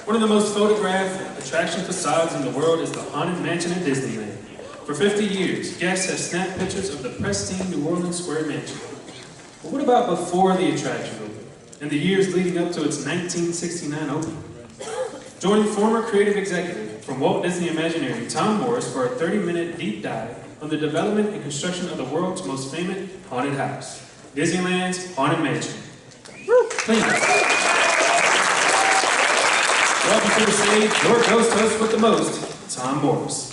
One of the most photographed attraction facades in the world is the Haunted Mansion at Disneyland. For 50 years, guests have snapped pictures of the pristine New Orleans Square Mansion. But what about before the attraction opened, and the years leading up to its 1969 opening? Join former creative executive from Walt Disney Imagineering, Tom Morris, for a 30-minute deep dive on the development and construction of the world's most famous haunted house, Disneyland's Haunted Mansion. Please. Welcome to the stage, your ghost host with the most, Tom Morris.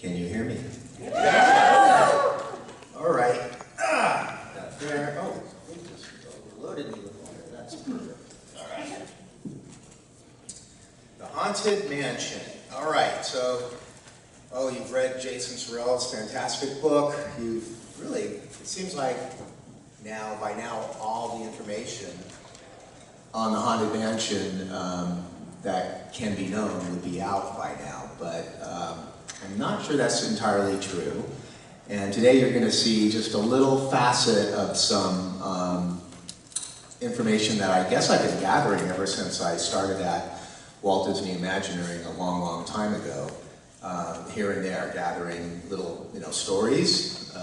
Can you hear me? Yeah. All right. Got there. Oh, we just overloaded me with water. That's perfect. All right. The Haunted Mansion. All right. So, you've read Jason Sorrell's fantastic book. You've really, it seems like by now, all the information on the Haunted Mansion that can be known would be out by now. But I'm not sure that's entirely true. And today you're going to see just a little facet of some information that I guess I've been gathering ever since I started at Walt Disney Imagineering a long, long time ago. Here and there, gathering little, stories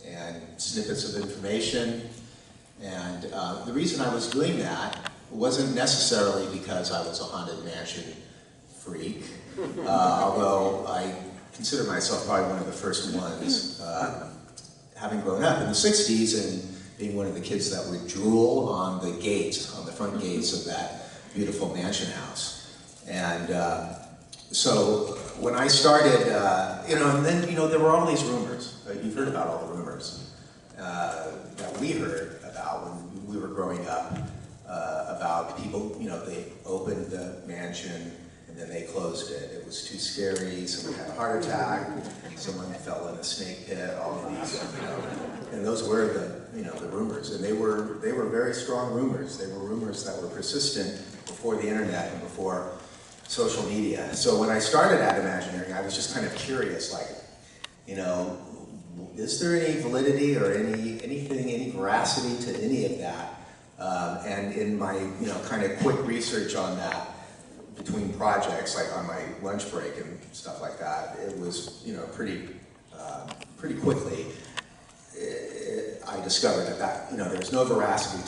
and snippets of information. And the reason I was doing that wasn't necessarily because I was a Haunted Mansion freak, although I consider myself probably one of the first ones, having grown up in the 60s and being one of the kids that would drool on the gates, on the front gates of that beautiful mansion house. And so when I started, and then, there were all these rumors. You've heard about all the rumors that we heard about when we were growing up, about people, they opened the mansion and then they closed it. It was too scary, someone had a heart attack, someone fell in a snake pit, all of these, and those were the rumors. And they were very strong rumors. They were rumors that were persistent before the internet and before social media. So when I started at Imagineering, I was just kind of curious, is there any validity or any veracity to any of that? And in my, kind of quick research on that, between projects, like on my lunch break and stuff like that, it was, pretty quickly, I discovered that there was no veracity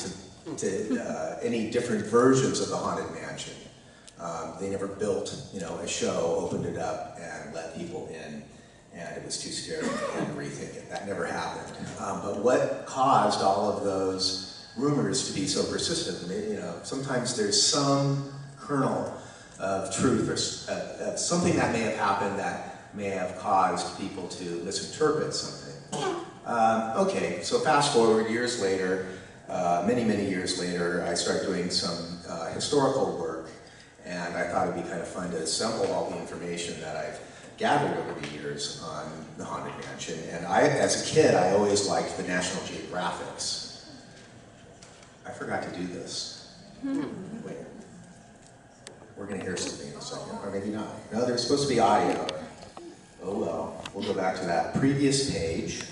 to any different versions of the Haunted Mansion. They never built, a show, opened it up, and let people in, and it was too scary to rethink it. That never happened. But what caused all of those rumors to be so persistent? Sometimes there's some kernel of truth or something that may have happened that may have caused people to misinterpret something. Okay, so fast forward years later, many, many years later, I started doing some historical work, and I thought it'd be kind of fun to assemble all the information that I've gathered over the years on the Haunted Mansion. And as a kid, I always liked the National Geographics. I forgot to do this. Wait. We're going to hear something in a second, or maybe not. No, there's supposed to be audio. Oh well, we'll go back to that previous page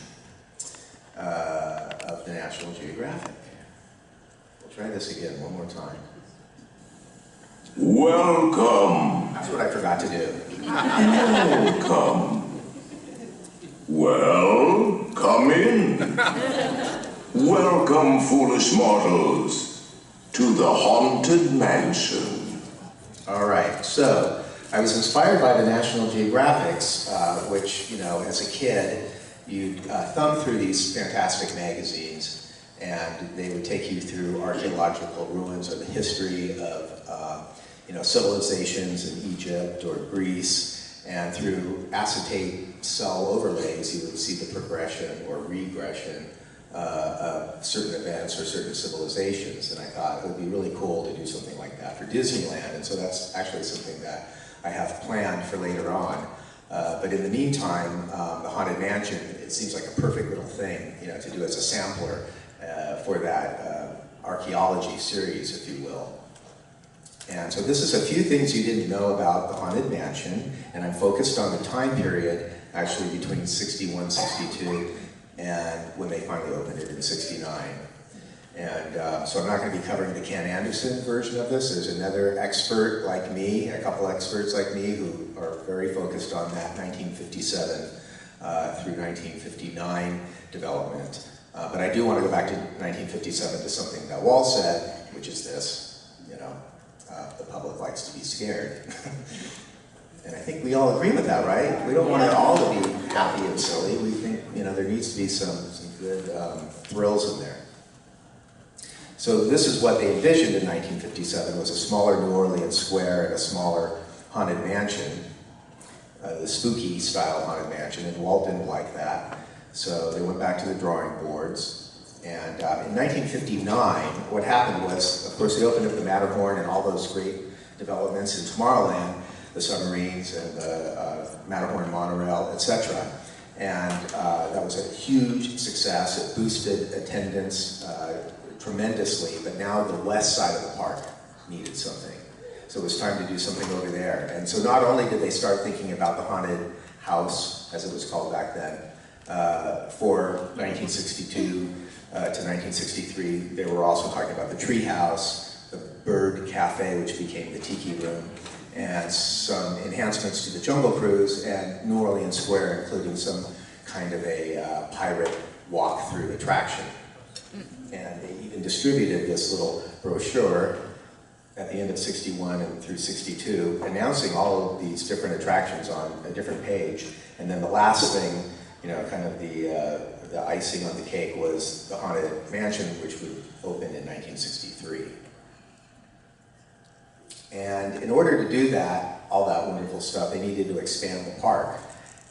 of the National Geographic. We'll try this again one more time. Welcome. That's what I forgot to do. Welcome. Well, come in. Welcome, foolish mortals, to the Haunted Mansion. All right, so I was inspired by the National Geographics, which, as a kid, you'd thumb through these fantastic magazines, and they would take you through archaeological ruins or the history of, civilizations in Egypt or Greece, and through acetate cell overlays, you would see the progression or regression of certain events or certain civilizations. And I thought it would be really cool to do something like that for Disneyland, and so that's actually something that I have planned for later on. But in the meantime, the Haunted Mansion, it seems like a perfect little thing, to do as a sampler for that archaeology series, if you will. And so this is a few things you didn't know about the Haunted Mansion, and I'm focused on the time period, actually between 61, 62, and when they finally opened it in 69. And so I'm not going to be covering the Ken Anderson version of this. There's another expert like me, a couple experts like me who are very focused on that 1957 through 1959 development. But I do want to go back to 1957 to something that Walt said, which is this, you know, the public likes to be scared. And I think we all agree with that, right? We don't want it all to be happy and silly. We think, you know, there needs to be some good thrills in there. So this is what they envisioned in 1957, was a smaller New Orleans square and a smaller haunted mansion, the spooky style haunted mansion, and Walt didn't like that. So they went back to the drawing boards. And in 1959, what happened was, of course, they opened up the Matterhorn and all those great developments in Tomorrowland, the submarines and the Matterhorn monorail, etc. And that was a huge success. It boosted attendance tremendously, but now the west side of the park needed something. So it was time to do something over there. And so not only did they start thinking about the haunted house, as it was called back then, for 1962 to 1963, they were also talking about the tree house, the bird cafe, which became the tiki room, and some enhancements to the Jungle Cruise and New Orleans Square, including some kind of a pirate walk-through attraction. And they even distributed this little brochure at the end of 61 and through 62, announcing all of these different attractions on a different page. And then the last thing, you know, kind of the icing on the cake was the Haunted Mansion, which would open in 1963. And in order to do that, all that wonderful stuff, they needed to expand the park.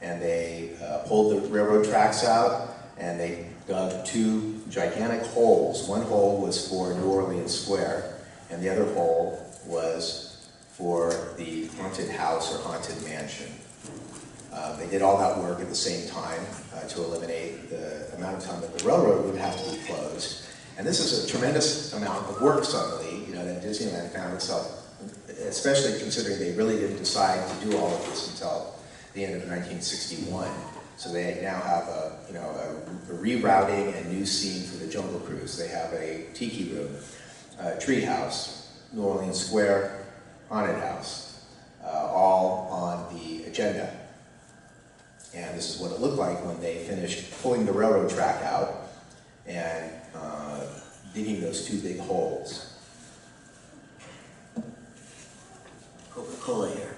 And they pulled the railroad tracks out, and they dug two gigantic holes. One hole was for New Orleans Square, and the other hole was for the haunted house or haunted mansion. They did all that work at the same time to eliminate the amount of time that the railroad would have to be closed. And this is a tremendous amount of work suddenly, you know, that Disneyland found itself, especially considering they really didn't decide to do all of this until the end of 1961. So they now have a rerouting and new scene for the Jungle Cruise. They have a tiki room, tree house, New Orleans Square, haunted house, all on the agenda. And this is what it looked like when they finished pulling the railroad track out and digging those two big holes. Coca-Cola here.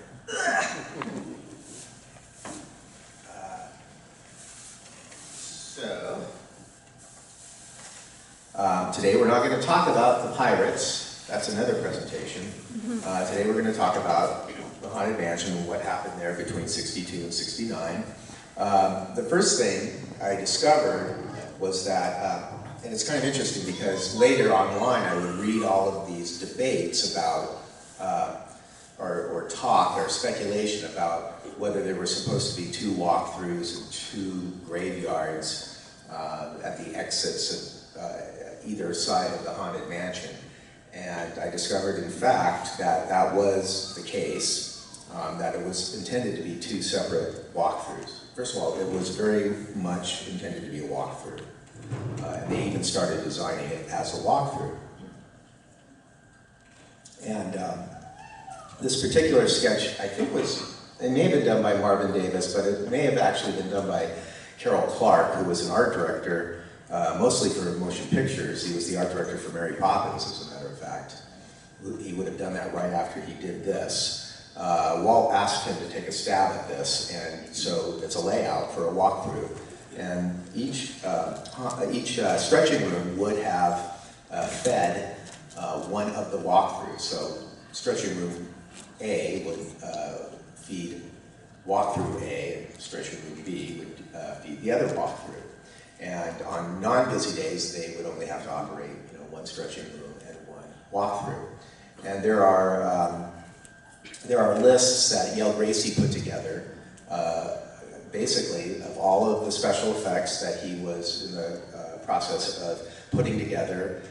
Today we're not going to talk about the pirates. That's another presentation. Today we're going to talk about the Haunted Mansion and what happened there between 62 and 69. The first thing I discovered was that, and it's kind of interesting because later online I would read all of these debates about, or talk or speculation about whether there were supposed to be two walkthroughs and two graveyards at the exits of either side of the Haunted Mansion. And I discovered, in fact, that that was the case, that it was intended to be two separate walkthroughs. First of all, it was very much intended to be a walkthrough. And they even started designing it as a walkthrough. And this particular sketch, I think it may have been done by Marvin Davis, but it may have actually been done by Carol Clark, who was an art director, mostly for motion pictures. He was the art director for Mary Poppins, as a matter of fact. He would have done that right after he did this. Walt asked him to take a stab at this, and so it's a layout for a walkthrough. And each stretching room would have fed one of the walkthroughs. So stretching room A would feed walkthrough A, and stretching room B would feed the other walkthrough. And on non-busy days, they would only have to operate, one stretching room and one walkthrough. And there are lists that Yale Gracie put together, basically of all of the special effects that he was in the process of putting together,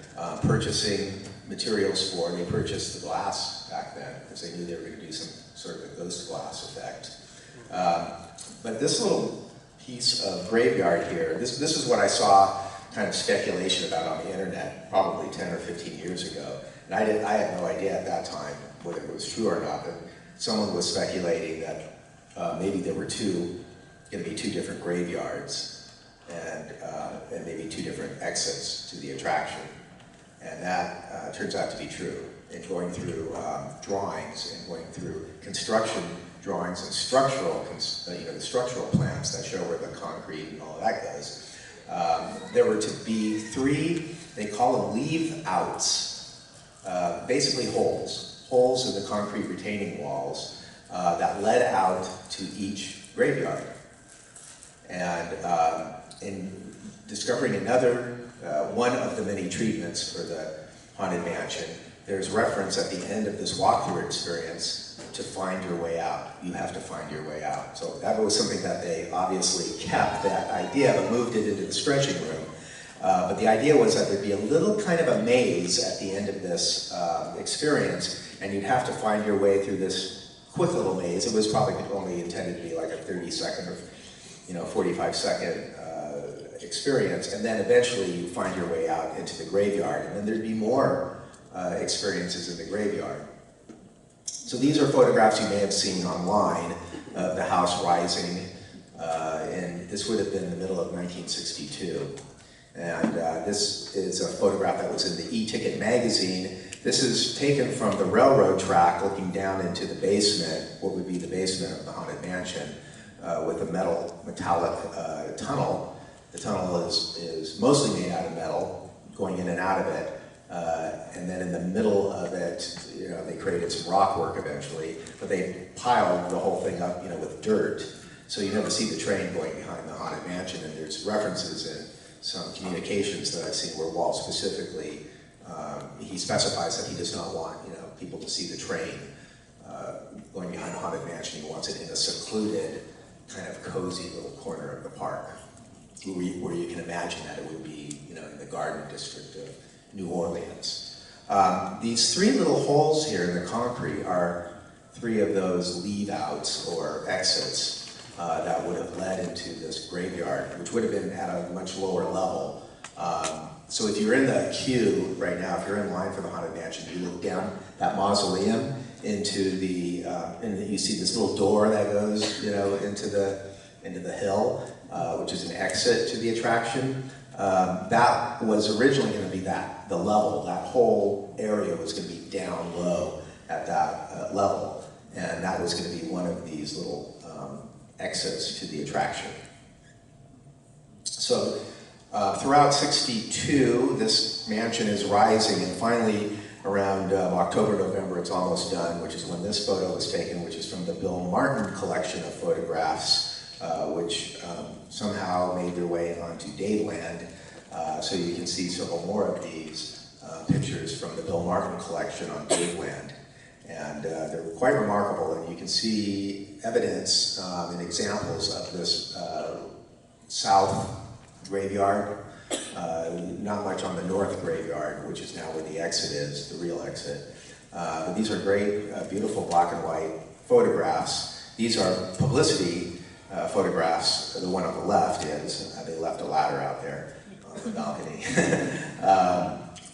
purchasing materials for. They purchased the glass back then because they knew they were going to do some sort of a ghost glass effect. But this little piece of graveyard here, this is what I saw kind of speculation about on the internet probably 10 or 15 years ago. And I had no idea at that time whether it was true or not, but someone was speculating that maybe there were going to be two different graveyards and maybe two different exits to the attraction. And that turns out to be true. And going through drawings and going through construction drawings and structural, the structural plans that show where the concrete and all of that goes, there were to be three, they call them leave-outs, basically holes in the concrete retaining walls that led out to each graveyard. And in discovering another, one of the many treatments for the Haunted Mansion, there's reference at the end of this walkthrough experience to find your way out. You have to find your way out. So that was something that they obviously kept, that idea, but moved it into the stretching room. But the idea was that there'd be a little kind of a maze at the end of this experience, and you'd have to find your way through this quick little maze. It was probably only intended to be like a 30-second or 45-second experience, and then eventually you find your way out into the graveyard, and then there'd be more experiences in the graveyard. So these are photographs you may have seen online of the house rising, and this would have been the middle of 1962. And this is a photograph that was in the E-Ticket magazine. This is taken from the railroad track looking down into the basement, what would be the basement of the Haunted Mansion, with a metallic tunnel. The tunnel is mostly made out of metal, going in and out of it. And then in the middle of it, they created some rock work eventually, but they piled the whole thing up, with dirt. So you never see the train going behind the Haunted Mansion, and there's references in some communications that I've seen where Walt specifically, he specifies that he does not want, people to see the train going behind the Haunted Mansion. He wants it in a secluded, kind of cozy little corner of the park, where you can imagine that it would be, in the Garden District of New Orleans. These three little holes here in the concrete are three of those leave-outs or exits that would have led into this graveyard, which would have been at a much lower level. So if you're in the queue right now, if you're in line for the Haunted Mansion, you look down that mausoleum into the, and you see this little door that goes, into the hill, which is an exit to the attraction. That was originally going to be the level. That whole area was going to be down low at that level, and that was going to be one of these little exits to the attraction. So throughout '62, this mansion is rising, and finally around October, November, it's almost done, which is when this photo was taken, which is from the Bill Martin collection of photographs, which somehow made their way onto Daveland. So you can see several more of these pictures from the Bill Martin collection on Daveland. And they're quite remarkable, and you can see evidence and examples of this south graveyard, not much on the north graveyard, which is now where the exit is, the real exit. But these are great, beautiful black and white photographs. These are publicity photographs. The one on the left is, they left a ladder out there on the balcony.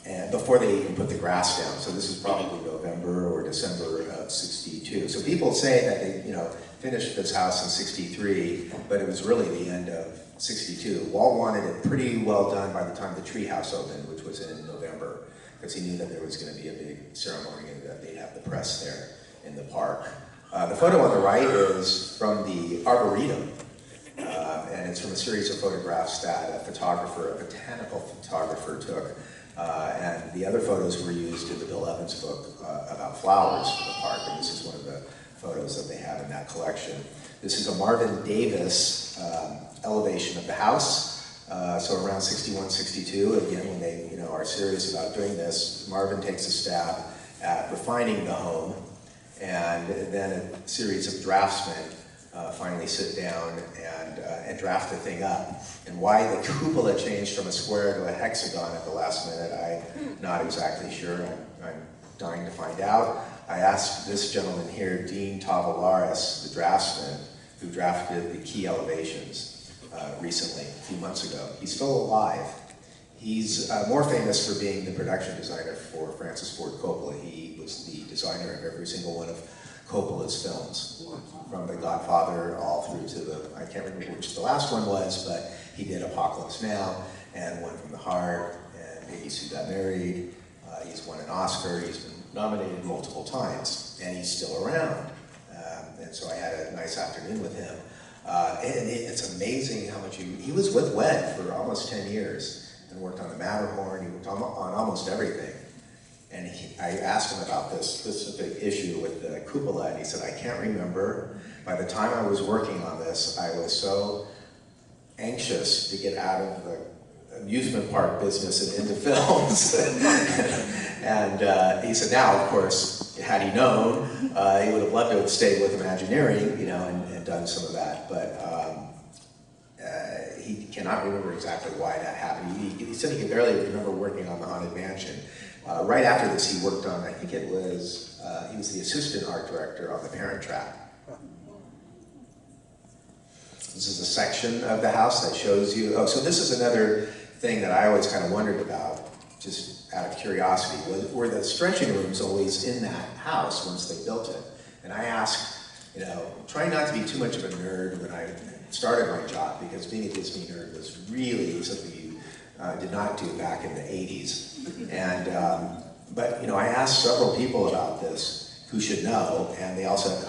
And before they even put the grass down. So this is probably November or December of '62. So people say that they, finished this house in '63, but it was really the end of '62. Walt wanted it pretty well done by the time the treehouse opened, which was in November, because he knew that there was going to be a big ceremony and that they'd have the press there in the park. The photo on the right is from the Arboretum, and it's from a series of photographs that a botanical photographer took. And the other photos were used in the Bill Evans book about flowers for the park, and this is one of the photos that they have in that collection. This is a Marvin Davis elevation of the house. So around '61, '62, again, when they are serious about doing this, Marvin takes a stab at refining the home, and then a series of draftsmen finally sit down and draft the thing up. And why the cupola changed from a square to a hexagon at the last minute, I'm not exactly sure. I'm I'm dying to find out. I asked this gentleman here, Dean Tavolaris, the draftsman, who drafted the key elevations recently, a few months ago. He's still alive. He's more famous for being the production designer for Francis Ford Coppola. He was the designer of every single one of Coppola's films, from The Godfather all through to the, I can't remember which the last one was, but he did Apocalypse Now, and One from the Heart, and Baby Sue Got Married. He's won an Oscar, he's been nominated multiple times, and he's still around. And so I had a nice afternoon with him. And it's amazing how much he was with WED for almost 10 years, and worked on the Matterhorn, he worked on almost everything. And I asked him about this specific issue with the cupola, and he said, I can't remember. By the time I was working on this, I was so anxious to get out of the amusement park business and into films. And he said, now, of course, had he known, he would have loved to have stayed with Imagineering, you know, and done some of that. But he cannot remember exactly why that happened. He said he could barely remember working on the Haunted Mansion. Right after this, he worked on, I think it was, he was the assistant art director on The Parent Trap. This is a section of the house that shows you, oh, so this is another thing that I always kind of wondered about, just out of curiosity. Were the stretching rooms always in that house once they built it? And I asked, you know, trying not to be too much of a nerd when I started my job, because being a Disney nerd was really something you did not do back in the 80s. And, but, you know, I asked several people about this who should know, and they all said,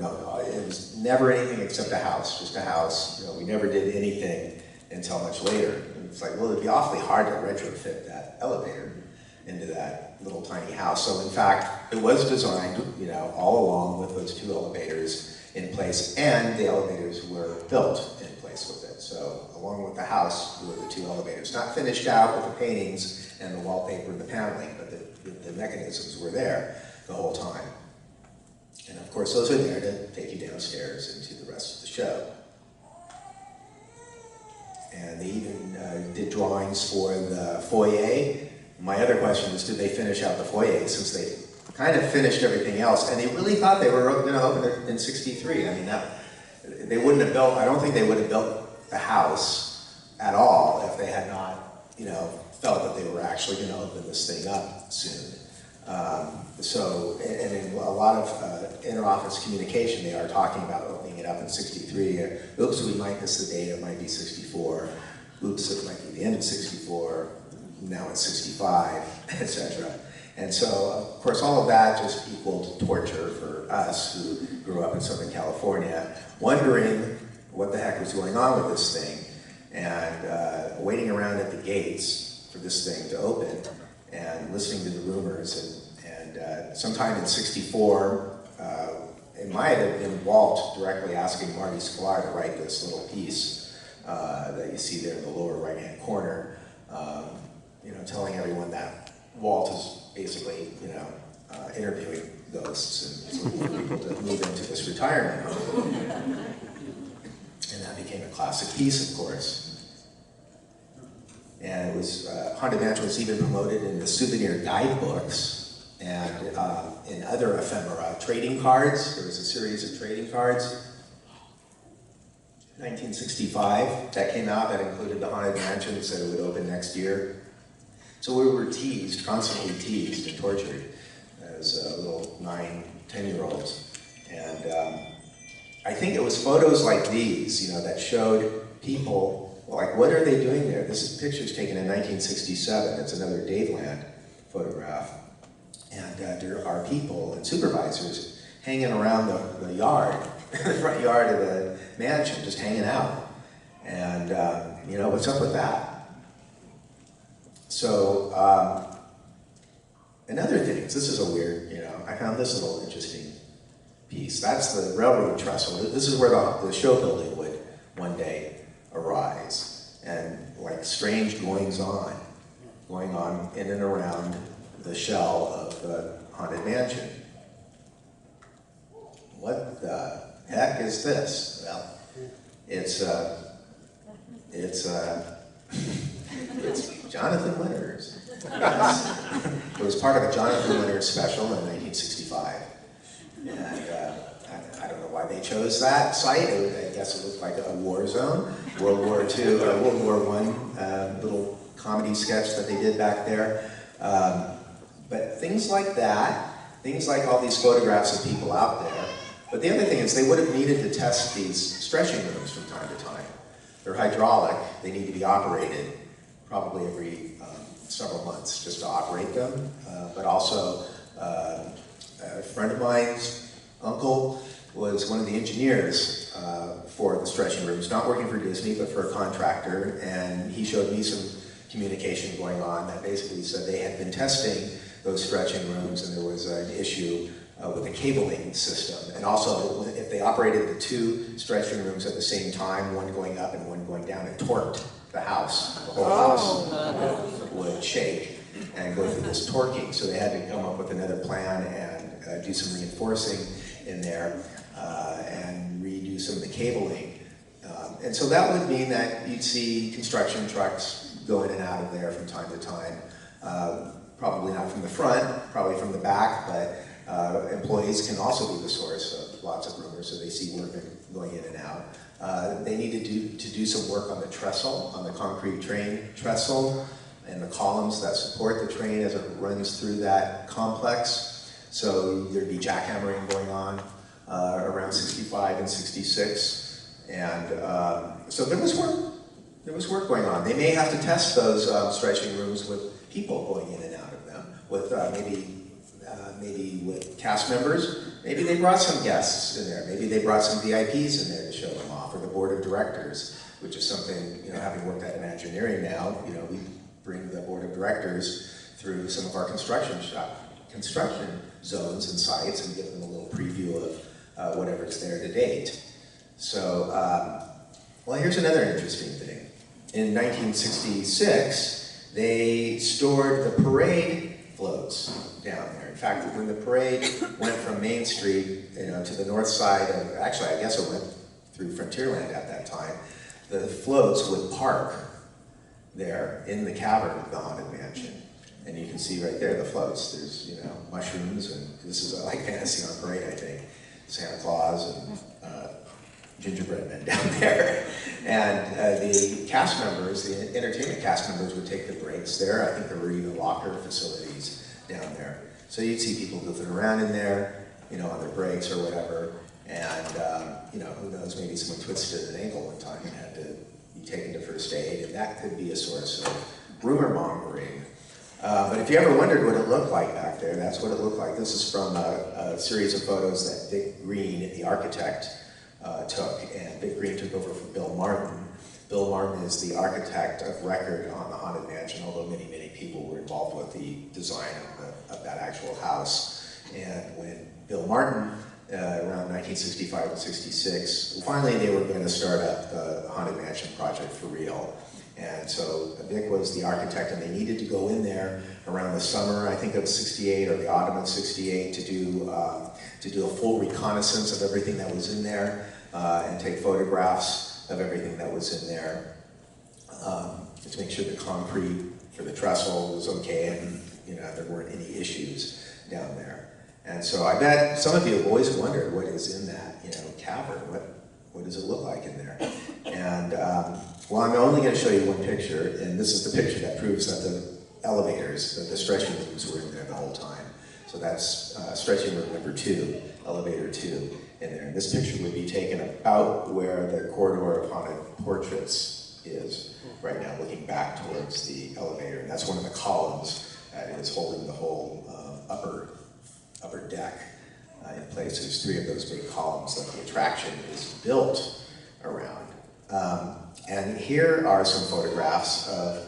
no. It was never anything except a house, just a house. You know, we never did anything until much later. And it's like, well, it'd be awfully hard to retrofit that elevator into that little tiny house. So in fact, it was designed, you know, all along with those two elevators in place, and the elevators were built in place with it. So along with the house were the two elevators, not finished out with the paintings and the wallpaper and the paneling, but the mechanisms were there the whole time. And of course, those are there to take you downstairs into the rest of the show. And they even did drawings for the foyer. My other question is, did they finish out the foyer, since they kind of finished everything else? And they really thought they were going to open it in '63. I mean, they wouldn't have built, I don't think they would have built the house at all if they had not, you know, felt that they were actually going to open this thing up soon. So, and in a lot of inter-office communication, they are talking about opening it up in '63. Oops, we might miss the date, it might be '64. Oops, it might be the end of '64. Now it's '65, etc. And so, of course, all of that just equaled torture for us who grew up in Southern California, wondering what the heck was going on with this thing, and waiting around at the gates for this thing to open, and listening to the rumors. And sometime in '64, it might have been Walt directly asking Marty Sklar to write this little piece that you see there in the lower right-hand corner, you know, telling everyone that Walt is basically, you know, interviewing ghosts and looking for people to move into this retirement home. And that became a classic piece, of course. And it was, Haunted Mansion was even promoted in the souvenir guidebooks and in other ephemera. Trading cards, there was a series of trading cards. 1965, that came out, that included the Haunted Mansion, said it would open next year. So we were teased, constantly teased and tortured as little 9, 10-year-olds. And I think it was photos like these, you know, that showed people, like, what are they doing there? This is pictures taken in 1967. It's another Daveland photograph. And there are people and supervisors hanging around the yard, the front yard of the mansion, just hanging out. And, you know, what's up with that? So, another thing, this is a weird, you know, I found this a little interesting piece. That's the railroad trestle. This is where the show building would one day arise. And like strange goings on, going on in and around the shell of the Haunted Mansion. What the heck is this? Well, it's Jonathan Winters. It was part of a Jonathan Leonard special in 1965. And I don't know why they chose that site. I guess it looked like a war zone. World War II, or World War I, little comedy sketch that they did back there. But things like that, things like all these photographs of people out there. But the other thing is they would have needed to test these stretching rooms from time to time. They're hydraulic, they need to be operated probably every several months just to operate them. But also, a friend of mine's uncle was one of the engineers for the stretching rooms, not working for Disney, but for a contractor, and he showed me some communication going on that basically said they had been testing those stretching rooms and there was an issue with the cabling system. And also, if they operated the two stretching rooms at the same time, one going up and one going down, it torqued the house. The whole house would shake and go through this torquing. So they had to come up with another plan and do some reinforcing in there and redo some of the cabling. And so that would mean that you'd see construction trucks go in and out of there from time to time. Probably not from the front, probably from the back, but employees can also be the source of lots of rumors, so they see work going in and out. They needed to do some work on the trestle, on the concrete train trestle, and the columns that support the train as it runs through that complex. So there'd be jackhammering going on around 65 and 66. And so there was work. There was work going on. They may have to test those stretching rooms with people going in and out of them, with maybe with cast members. Maybe they brought some guests in there. Maybe they brought some VIPs in there to show them off, or the board of directors, which is something, having worked at Imagineering now, we bring the board of directors through some of our construction zones and sites and give them a little preview of whatever's there to date. So, well, here's another interesting thing. In 1966, they stored the parade floats down there. In fact, when the parade went from Main Street, to the north side of, actually, I guess it went through Frontierland at that time, the floats would park there in the cavern of the Haunted Mansion. And you can see right there the floats. There's, mushrooms, and this is like Fantasy on Parade, I think. Santa Claus and gingerbread men down there. And the cast members, the entertainment cast members would take the breaks there. I think there were even locker facilities down there. So you'd see people goofing around in there, on their breaks or whatever. And, who knows, maybe someone twisted an ankle one time and had to be taken to first aid, and that could be a source of rumor mongering. But if you ever wondered what it looked like back there, that's what it looked like. This is from a series of photos that Dick Green, the architect, took, and Dick Green took over from Bill Martin. Bill Martin is the architect of record on the Haunted Mansion, although many, many people were involved with the design of that actual house. And when Bill Martin, around 1965 and 66, finally they were going to start up the Haunted Mansion project for real. And so Vic was the architect, and they needed to go in there around the summer, I think of 68, or the autumn of 68, to do a full reconnaissance of everything that was in there, and take photographs of everything that was in there, to make sure the concrete for the trestle was okay, and there weren't any issues down there. And so I bet some of you have always wondered what is in that cavern. What does it look like in there? And well, I'm only going to show you one picture, and this is the picture that proves that the elevators, that the stretching rooms were in there the whole time. So that's stretching room number 2, elevator 2 in there. And this picture would be taken about where the corridor of haunted portraits is right now, looking back towards the elevator. And that's one of the columns that is holding the whole upper deck in place. There's 3 of those big columns that the attraction is built around. And here are some photographs of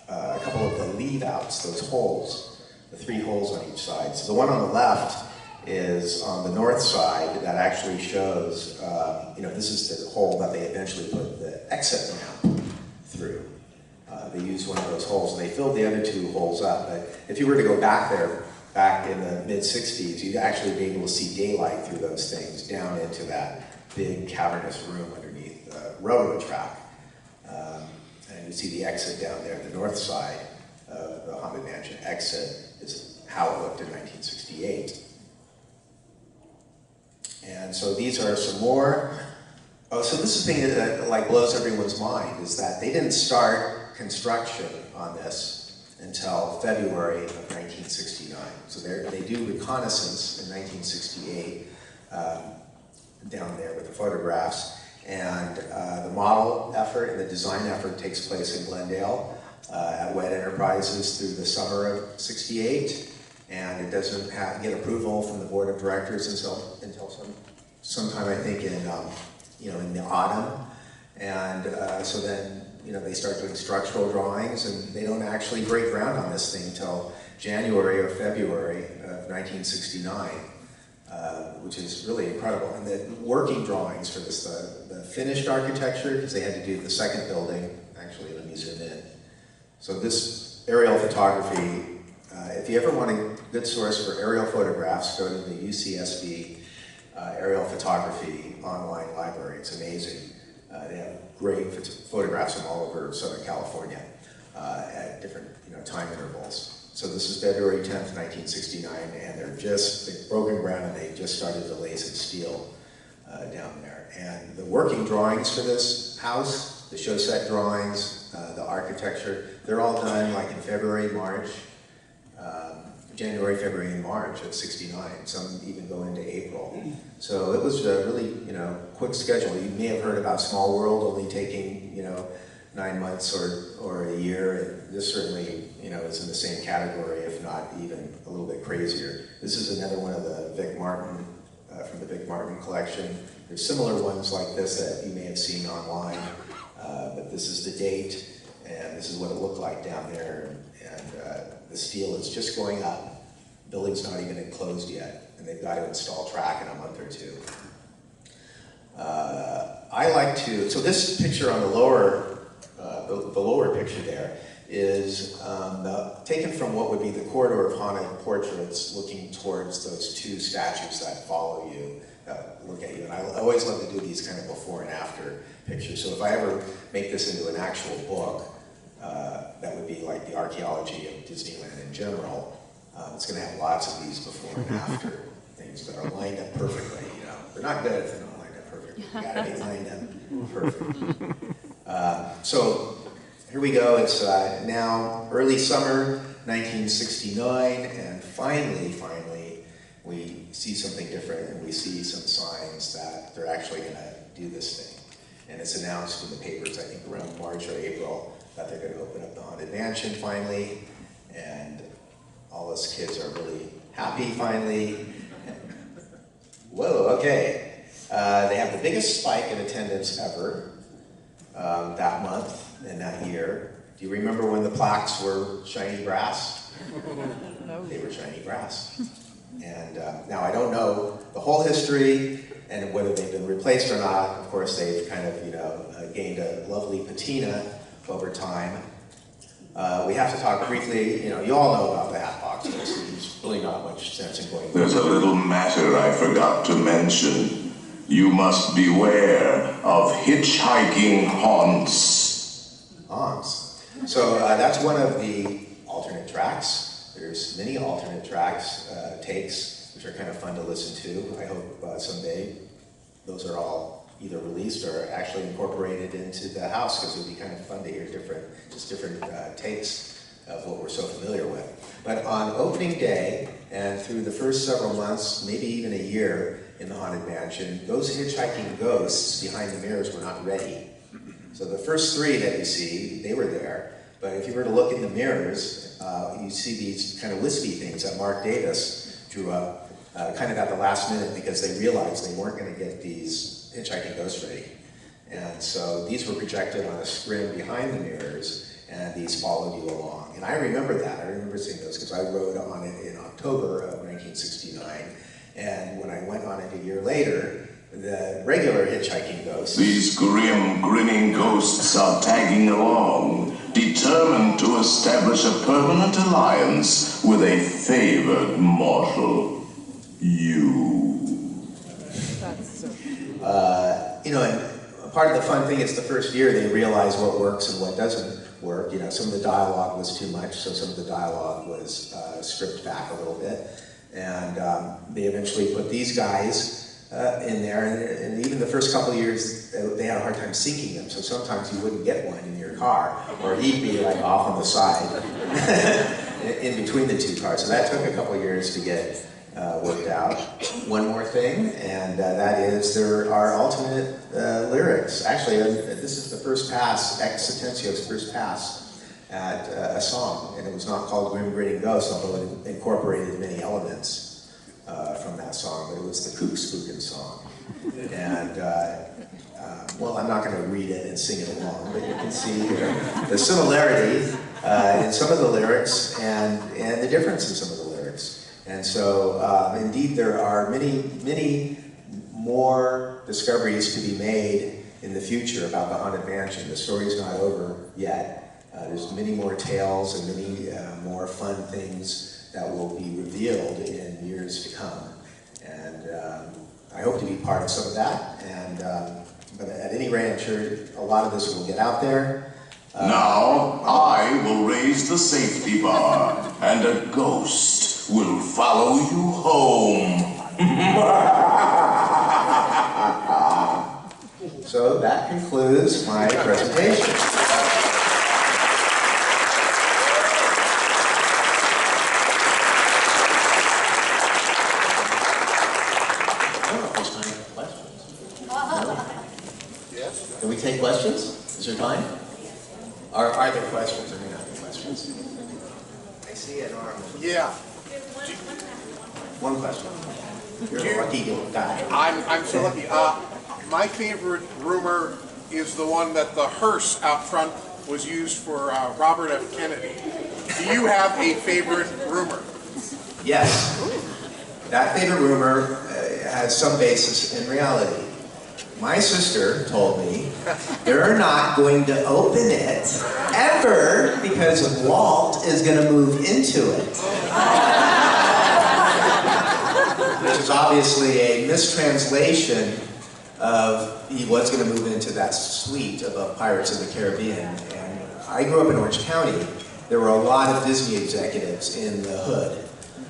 a couple of the leave-outs, those holes, the 3 holes on each side. So the one on the left is on the north side that actually shows, this is the hole that they eventually put the exit ramp through. They used one of those holes, and they filled the other 2 holes up. But if you were to go back there, back in the mid-60s, you'd actually be able to see daylight through those things down into that big cavernous room underneath the railroad track. And you see the exit down there, the north side of the Haunted Mansion exit is how it looked in 1968. And so these are some more. Oh, so this is the thing that like blows everyone's mind, is that they didn't start construction on this until February of 1969. So they do reconnaissance in 1968 down there with the photographs. And the model effort and the design effort takes place in Glendale at Wed Enterprises through the summer of '68, and it doesn't get approval from the board of directors until sometime I think in in the autumn. And so then they start doing structural drawings, and they don't actually break ground on this thing until January or February of 1969. Which is really incredible. And the working drawings for this, the finished architecture, because they had to do the second building, actually, let me zoom in. So this aerial photography, if you ever want a good source for aerial photographs, go to the UCSB aerial photography online library. It's amazing. They have great photographs from all over Southern California at different time intervals. So this is February 10th, 1969, and they've broken ground and they just started to lay some steel down there. And the working drawings for this house, the show set drawings, the architecture, they're all done like in February, March, January, February, and March of '69. Some even go into April. So it was a really, quick schedule. You may have heard about Small World only taking, 9 months or a year. And this certainly, is in the same category, if not even a little bit crazier. This is another one of the Vic Martin, from the Vic Martin collection. There's similar ones like this that you may have seen online, but this is the date, and this is what it looked like down there. And the steel is just going up. The building's not even enclosed yet, and they've got to install track in a month or two. So this picture on the lower, the lower picture there is taken from what would be the corridor of haunted portraits, looking towards those two statues that follow you, look at you. And I always love to do these kind of before and after pictures. So if I ever make this into an actual book, that would be like the Archaeology of Disneyland in general. It's going to have lots of these before and after things that are lined up perfectly. They're not good if they're not lined up perfectly. They got to be lined up perfectly. So here we go. It's now early summer 1969, and finally, we see something different, and we see some signs that they're actually going to do this thing. And it's announced in the papers, I think around March or April, that they're going to open up the Haunted Mansion finally, and all us kids are really happy finally. Whoa, okay. They have the biggest spike in attendance ever that month and that year. Do you remember when the plaques were shiny brass? They were shiny brass. And now I don't know the whole history and whether they've been replaced or not. Of course, they've kind of, gained a lovely patina over time. We have to talk briefly, you all know about the Hatbox Ghost. There's really not much sense in going. There's a little matter I forgot to mention. You must beware of hitchhiking haunts. Haunts. So that's one of the alternate tracks. There's many alternate tracks, takes, which are kind of fun to listen to. I hope someday those are all either released or actually incorporated into the house, because it would be kind of fun to hear different takes of what we're so familiar with. But on opening day, and through the first several months, maybe even a year in the Haunted Mansion, those hitchhiking ghosts behind the mirrors were not ready. So the first three that you see, they were there, but if you were to look in the mirrors, you see these kind of wispy things that Mark Davis drew up kind of at the last minute, because they realized they weren't going to get these hitchhiking ghosts ready. And so these were projected on a screen behind the mirrors, and these followed you along. And I remember that. I remember seeing those because I wrote on it in October of 1969. And when I went on it a year later, the regular hitchhiking ghosts... These grim, grinning ghosts are tagging along, determined to establish a permanent alliance with a favored mortal. You. And part of the fun thing is the first year they realize what works and what doesn't work. You know, some of the dialogue was too much, so some of the dialogue was stripped back a little bit. And they eventually put these guys in there, and even the first couple of years, they had a hard time syncing them, so sometimes you wouldn't get one in your car, or he'd be like off on the side, in between the two cars. So that took a couple of years to get worked out. One more thing, and that is there are alternate lyrics. Actually, this is the first pass, ex Sentencio's first pass at a song, and it was not called Grim Grinning Ghost, although it incorporated many elements from that song, but it was the Kook Spookin' song. And, well, I'm not going to read it and sing it along, but you can see here the similarity in some of the lyrics and the difference in some of the lyrics. And so, indeed, there are many more discoveries to be made in the future about the Haunted Mansion. The story's not over yet. There's many more tales and many more fun things that will be revealed in years to come. And I hope to be part of some of that. And but at any rate, I'm sure a lot of this will get out there. Now, I will raise the safety bar, and a ghost will follow you home. So that concludes my presentation. Can we take questions? Is there time? Are there questions or not there questions? I see an arm. Yeah. One question. You're a lucky guy. I'm so lucky. My favorite rumor is the one that the hearse out front was used for Robert F. Kennedy. Do you have a favorite rumor? Yes. That favorite rumor has some basis in reality. My sister told me they're not going to open it ever because Walt is going to move into it. Which is obviously a mistranslation of he was going to move into that suite of Pirates of the Caribbean. And I grew up in Orange County. There were a lot of Disney executives in the hood.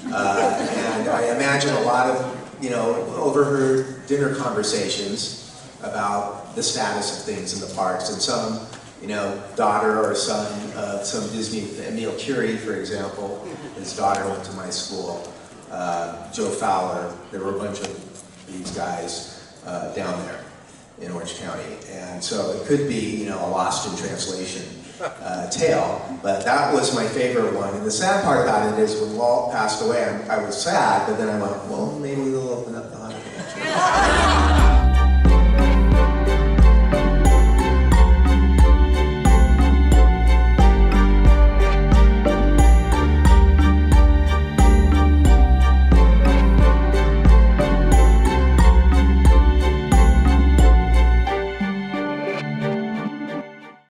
And I imagine a lot of, overheard dinner conversations about the status of things in the parks, and some, daughter or son of some Disney, Emile Curie, for example, his daughter went to my school, Joe Fowler, there were a bunch of these guys down there in Orange County, and so it could be, a lost in translation tale, but that was my favorite one. And the sad part about it is when Walt passed away, I was sad, but then I went, well, maybe they'll